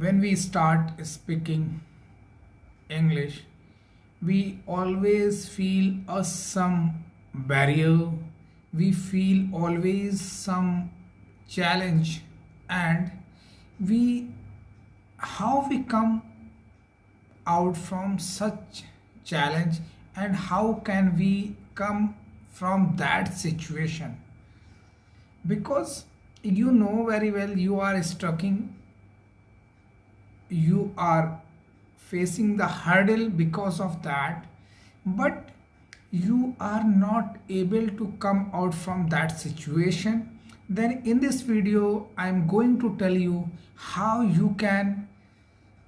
when we start speaking English, we always feel some barrier, we feel always some challenge, and we how we come out from such challenge and how can we come from that situation, because you know very well you are struggling, you are facing the hurdle because of that, but you are not able to come out from that situation. Then in this video I am going to tell you how you can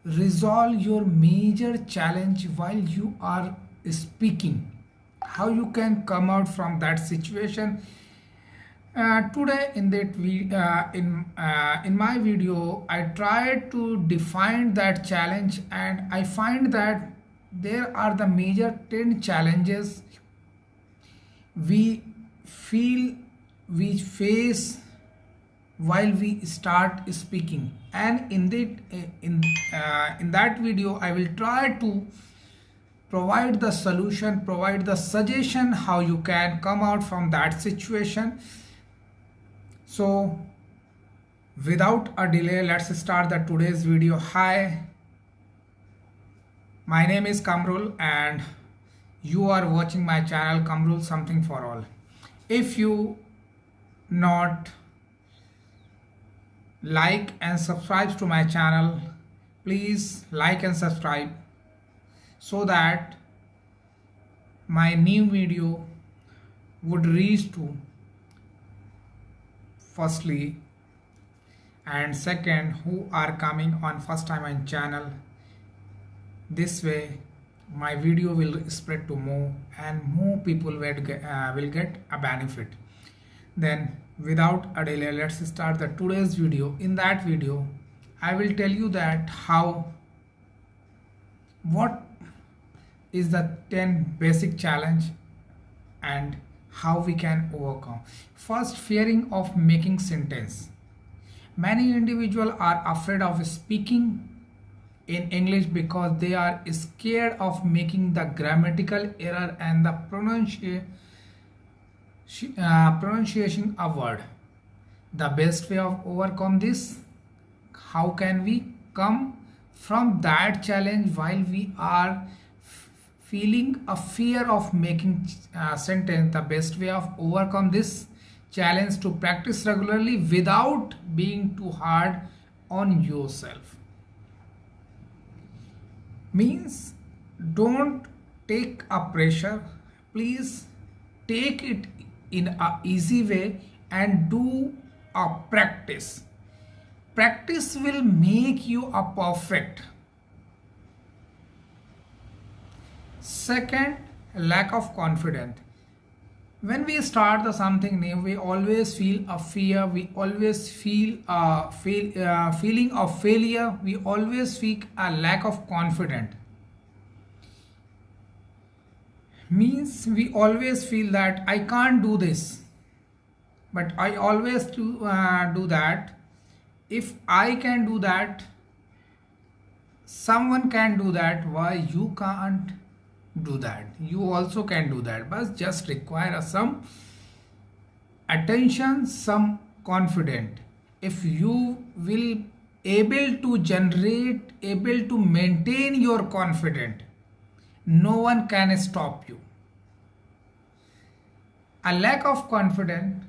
resolve your major challenge while you are speaking, how you can come out from that situation. Today in that in my video I tried to define that challenge, and I find that there are the major 10 challenges we feel we face while we start speaking, and in that video I will try to provide the solution, provide the suggestion how you can come out from that situation. So without a delay, let's start the today's video. Hi, my name is Kamrul and you are watching my channel Kamrul Something for All. If you not like and subscribe to my channel, please like and subscribe so that my new video would reach to firstly, and second who are coming on first time on channel. This way my video will spread to more and more people will get a benefit. Then without a delay, let's start the today's video. In that video I will tell you that what is the 10 basic challenge and how we can overcome. First, fearing of making sentence. Many individuals are afraid of speaking in English because they are scared of making the grammatical error and the pronunciation a word. The best way of overcome this, how can we come from that challenge while we are feeling a fear of making a sentence? The best way of overcome this challenge to practice regularly without being too hard on yourself. Means don't take a pressure, please take it in a easy way and do a practice. Practice will make you a perfect. Second, lack of confidence. When we start the something new, we always feel a fear, we always feel a feeling of failure, we always feel a lack of confidence. Means we always feel that I can't do this, but I always do that. If I can do that, someone can do that, why you can't do that? You also can do that, but just require some attention, some confidence. If you will able to generate, able to maintain your confidence, no one can stop you. A lack of confidence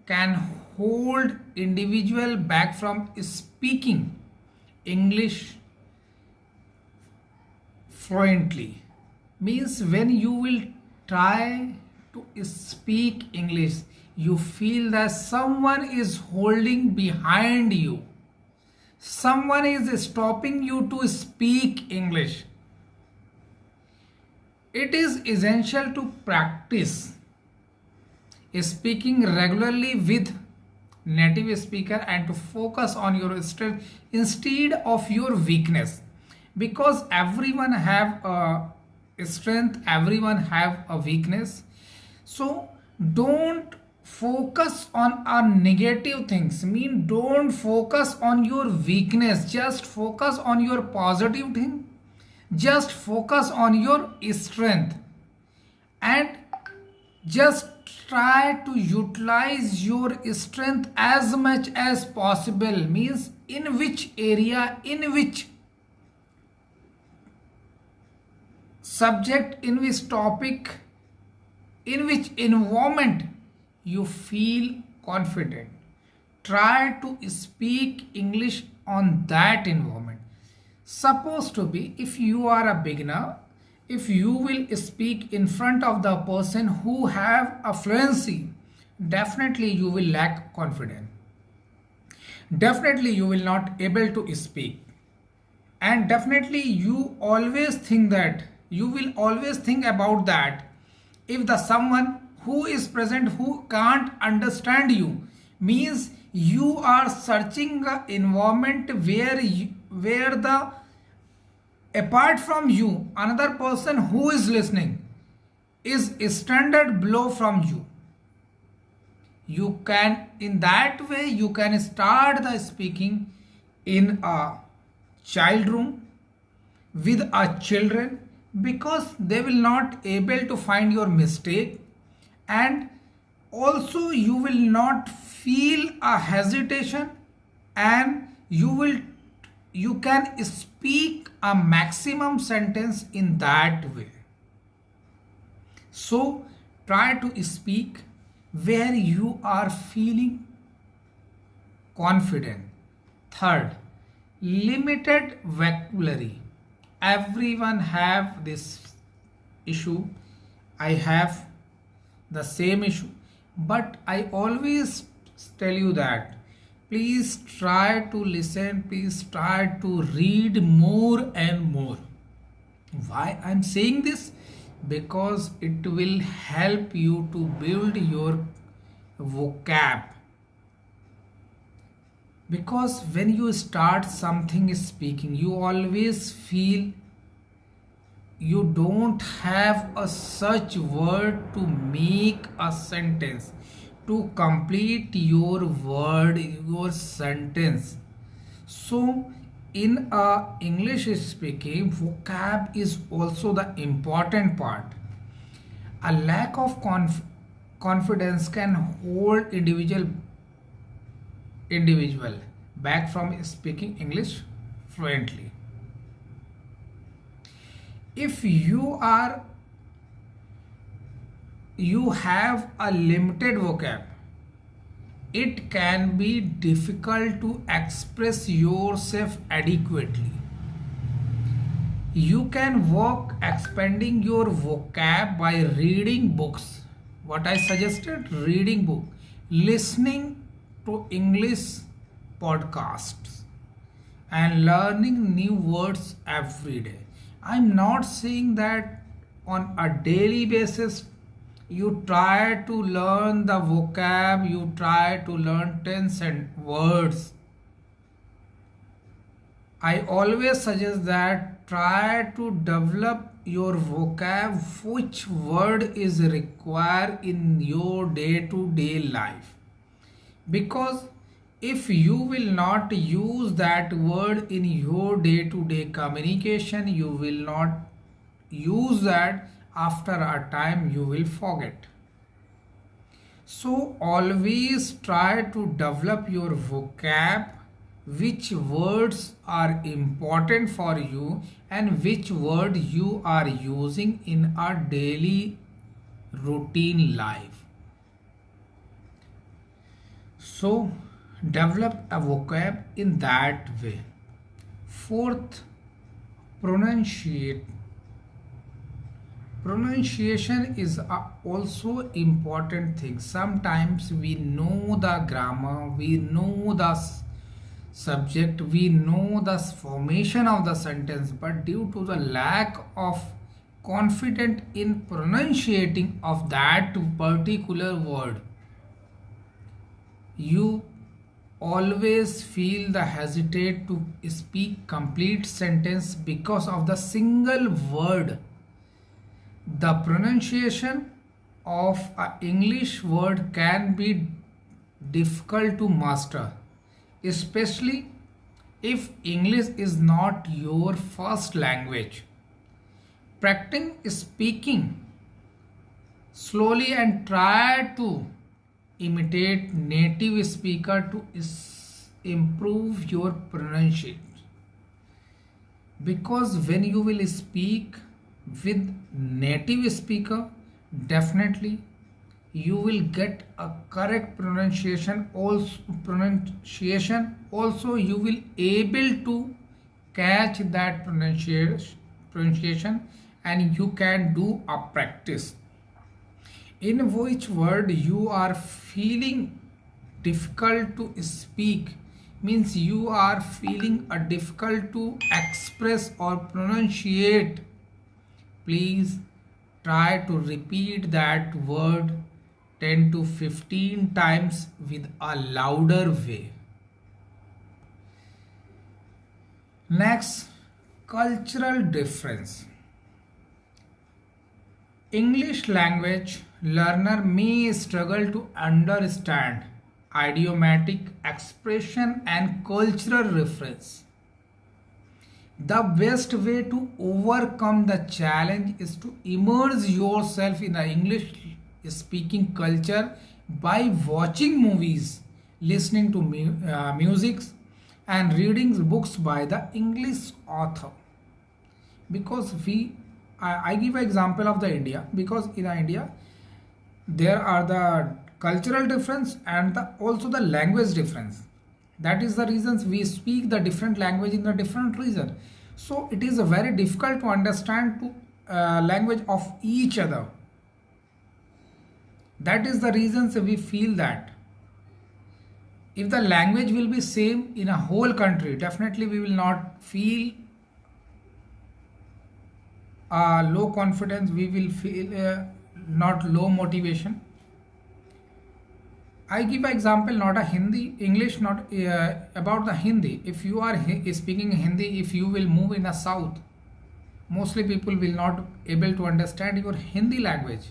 can hold individual back from speaking English fluently. Means when you will try to speak English, you feel that someone is holding behind you, someone is stopping you to speak English. It is essential to practice speaking regularly with native speaker and to focus on your strength instead of your weakness, because everyone have a strength, everyone have a weakness. So don't focus on our negative things, mean don't focus on your weakness, just focus on your positive thing, just focus on your strength, and just try to utilize your strength as much as possible, means in which area, in which subject, in which topic, in which environment you feel confident. Try to speak English on that environment. Suppose to be, if you are a beginner, if you will speak in front of the person who have a fluency, definitely you will lack confidence. Definitely you will not able to speak. And definitely you always think that, you will always think about that, if the someone who is present who can't understand you, means you are searching an environment where the apart from you another person who is listening is standard below from you. You can, in that way you can start the speaking in a child room with a children, because they will not able to find your mistake, and also you will not feel a hesitation, and you can speak a maximum sentence in that way. So try to speak where you are feeling confident. Third, limited vocabulary. Everyone have this issue. I have the same issue, but I always tell you that please try to listen, please try to read more and more. Why I'm saying this? Because it will help you to build your vocab. Because when you start something speaking, you always feel you don't have a such word to make a sentence, to complete your word, your sentence. So in English speaking, vocab is also the important part. A lack of confidence can hold individual back from speaking English fluently. If you have a limited vocab, it can be difficult to express yourself adequately. You can work expanding your vocab by reading books. What I suggested, reading book, listening to English podcasts, and learning new words every day. I'm not saying that on a daily basis you try to learn the vocab, you try to learn tense and words. I always suggest that try to develop your vocab, which word is required in your day-to-day life. Because if you will not use that word in your day-to-day communication, you will not use that, after a time you will forget. So always try to develop your vocab, which words are important for you and which word you are using in a daily routine life. So develop a vocab in that way. Fourth, pronunciation is also important thing. Sometimes we know the grammar, we know the subject, we know the formation of the sentence, but due to the lack of confidence in pronunciating of that particular word, you always feel the hesitate to speak complete sentence because of the single word. The pronunciation of a English word can be difficult to master, especially if English is not your first language. Practicing speaking slowly and try to imitate native speaker to improve your pronunciation, because when you will speak with native speaker, definitely you will get a correct pronunciation also you will able to catch that pronunciation, and you can do a practice in which word you are feeling difficult to speak, means you are feeling a difficult to express or pronunciate. Please try to repeat that word 10 to 15 times with a louder way. Next, cultural difference. English language learner may struggle to understand idiomatic expression and cultural reference. The best way to overcome the challenge is to immerse yourself in the English speaking culture by watching movies, listening to music, and reading books by the English author. Because I give an example of the India, because in India there are the cultural difference and also the language difference. That is the reasons we speak the different language in the different region. So it is very difficult to understand language of each other. That is the reasons we feel that if the language will be same in a whole country, definitely we will not feel low confidence, we will feel not low motivation. I give an example, not a Hindi, English, not about the Hindi. If you are speaking Hindi, if you will move in the south, mostly people will not able to understand your Hindi language,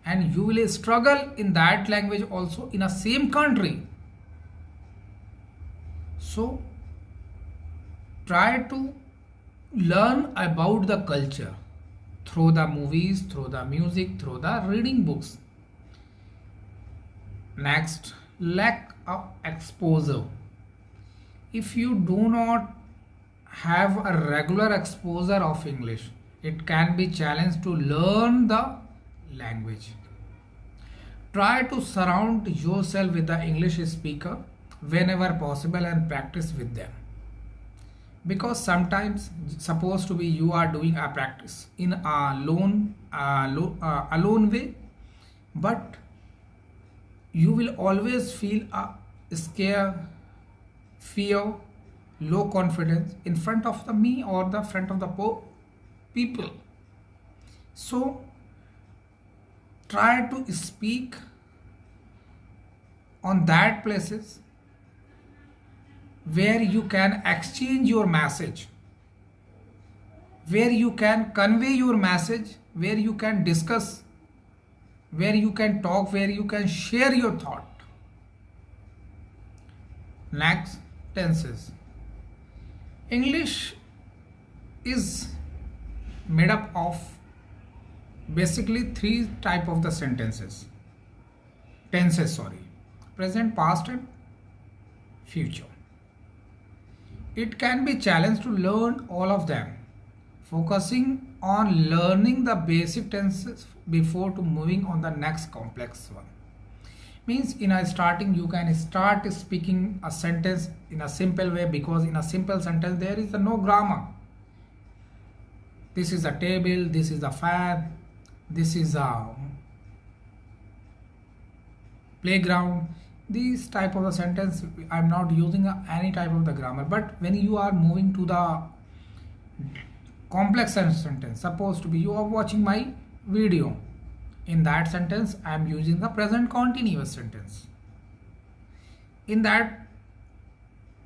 and you will struggle in that language also in a same country. So try to learn about the culture through the movies, through the music, through the reading books. Next, lack of exposure. If you do not have a regular exposure of English, it can be challenge to learn the language. Try to surround yourself with the English speaker whenever possible and practice with them. Because sometimes supposed to be you are doing a practice in a alone way, but you will always feel a scare, fear, low confidence in front of the me or the front of the people. So try to speak on that places where you can exchange your message, where you can convey your message, where you can discuss, where you can talk, where you can share your thought. Next, tenses. English is made up of basically three type of the tenses, present, past and future. It can be challenged to learn all of them, focusing on learning the basic tenses before to moving on the next complex one. Means in a starting you can start speaking a sentence in a simple way, because in a simple sentence there is no grammar. This is a table, this is a fan, this is a playground. These type of a sentence I'm not using any type of the grammar. But when you are moving to the complex sentence, supposed to be you are watching my video, in that sentence I am using the present continuous sentence. In that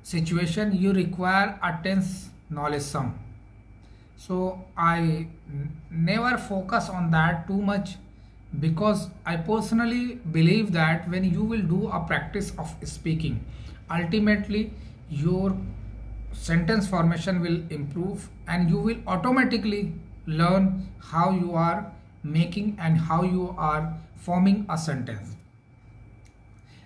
situation you require a tense knowledge sum. So I never focus on that too much, because I personally believe that when you will do a practice of speaking, ultimately your sentence formation will improve and you will automatically learn how you are making and how you are forming a sentence.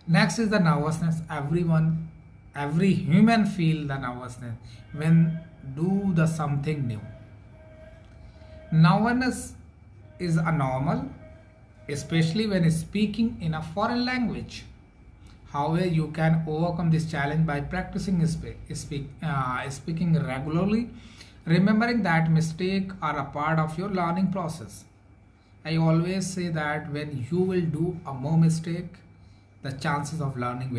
Next is the nervousness. Every human feel the nervousness when do the something new. Nervousness is a normal, especially when speaking in a foreign language. However, you can overcome this challenge by practicing speaking regularly, remembering that mistakes are a part of your learning process. I always say that when you will do a more mistake, the chances of learning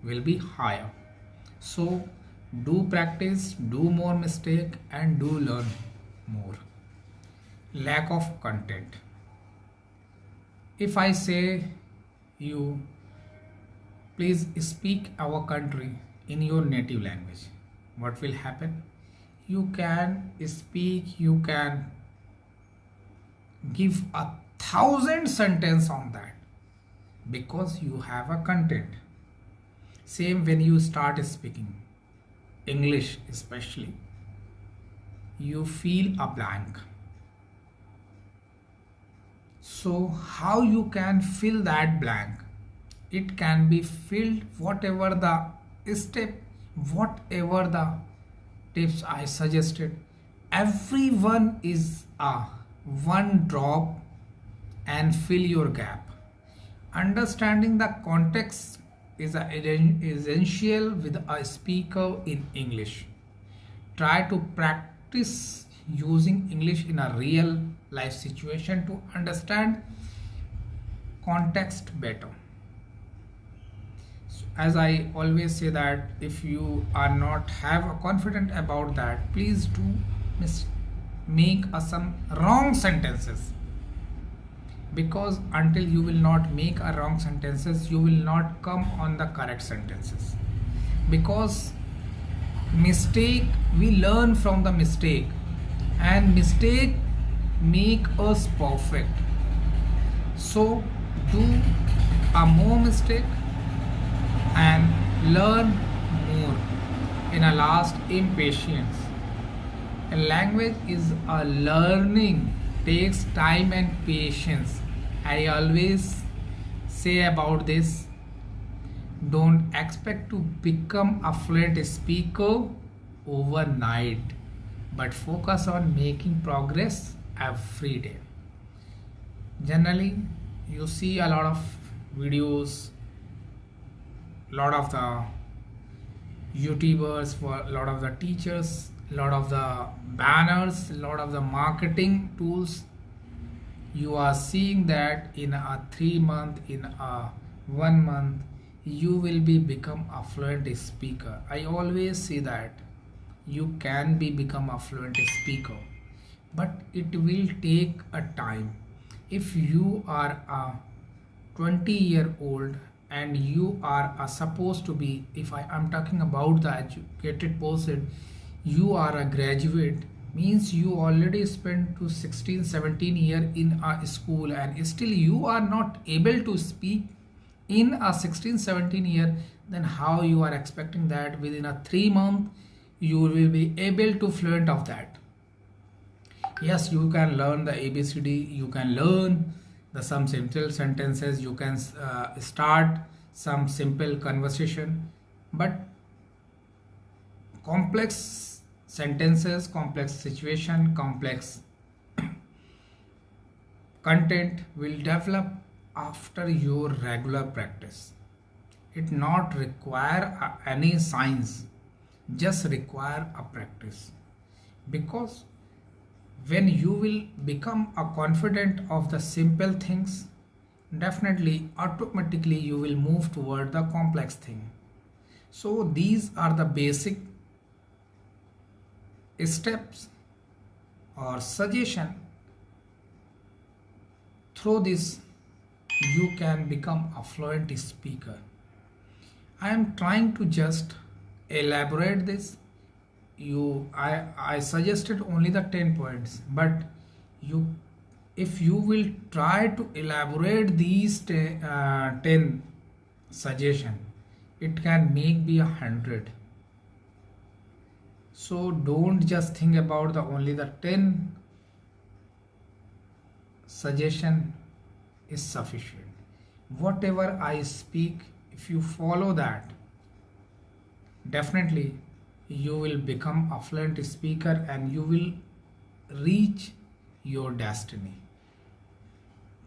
will be higher. So do practice, do more mistake and do learn more. Lack of content. If I say you please speak our country in your native language, what will happen? You can speak, you can give 1,000 sentence on that because you have a content. Same when you start speaking English, especially you feel a blank. So how you can fill that blank? It can be filled whatever the step, whatever the tips I suggested. Everyone is a one drop and fill your gap. Understanding the context is essential with a speaker in English. Try to practice using English in a real life situation to understand context better. As I always say that if you are not have a confident about that, please do make some wrong sentences, because until you will not make a wrong sentences, you will not come on the correct sentences. Because mistake, we learn from the mistake, and mistake make us perfect. So do a more mistake and learn more. In a last, impatience. A language is a learning, takes time and patience. I always say about this, don't expect to become a fluent speaker overnight, but focus on making progress every day. Generally, you see a lot of videos, lot of the YouTubers, for a lot of the teachers, lot of the banners, lot of the marketing tools. You are seeing that in a 3 month, in a 1 month, you will be become a fluent speaker. I always say that you can become a fluent speaker, but it will take a time. If you are a 20-year-old and you are supposed to be, if I am talking about the educated person, you are a graduate, means you already spent to 16-17 years in a school and still you are not able to speak in a 16-17 year, then how you are expecting that within a 3 month you will be able to fluent of that? Yes, you can learn the ABCD, you can learn the some simple sentences, you can start some simple conversation, but complex sentences, complex situation, complex content will develop after your regular practice. It not require any science, just require a practice. Because when you will become a confident of the simple things, definitely automatically you will move toward the complex thing. So these are the basic steps or suggestion. Through this you can become a fluent speaker. I am trying to just elaborate this. I suggested only the 10 points, but you, if you will try to elaborate these 10 suggestion, it can make be 100. So don't just think about the only the 10 suggestion is sufficient. Whatever I speak, if you follow that, definitely you will become a fluent speaker and you will reach your destiny.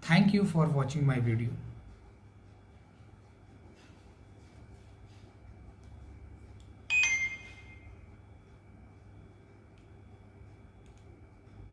Thank you for watching my video.